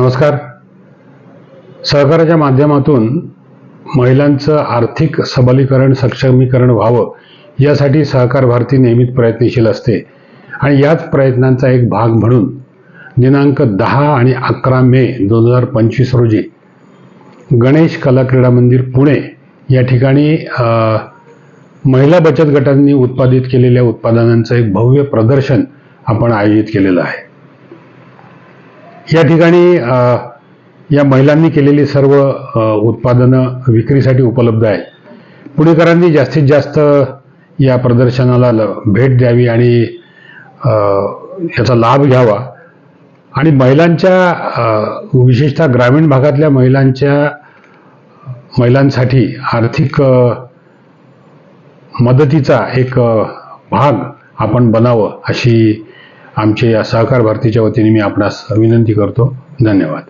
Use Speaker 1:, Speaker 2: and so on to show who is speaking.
Speaker 1: नमस्कार. सहकाराच्या माध्यमातून महिलांचं आर्थिक सबलीकरण सक्षमीकरण व्हावं यासाठी सहकार भारती नेहमीच प्रयत्नशील असते आणि याच प्रयत्नांचा एक भाग म्हणून दिनांक 10 आणि 11 मे 2025 रोजी गणेश कला क्रीडा मंदिर पुणे या ठिकाणी महिला बचत गटांनी उत्पादित केलेल्या उत्पादनांचं एक भव्य प्रदर्शन आपण आयोजित केलेलं आहे. या ठिकाणी या महिलांनी केलेली सर्व उत्पादनं विक्रीसाठी उपलब्ध आहेत. पुणेकरांनी जास्तीत जास्त या प्रदर्शनाला भेट द्यावी आणि याचा लाभ घ्यावा आणि महिलांच्या विशेषतः ग्रामीण भागातल्या महिलांसाठी आर्थिक मदतीचा एक भाग आपण बनावं अशी आमच्या या सहकार भारतीच्या वतीने मी आपणास विनंती करतो. धन्यवाद.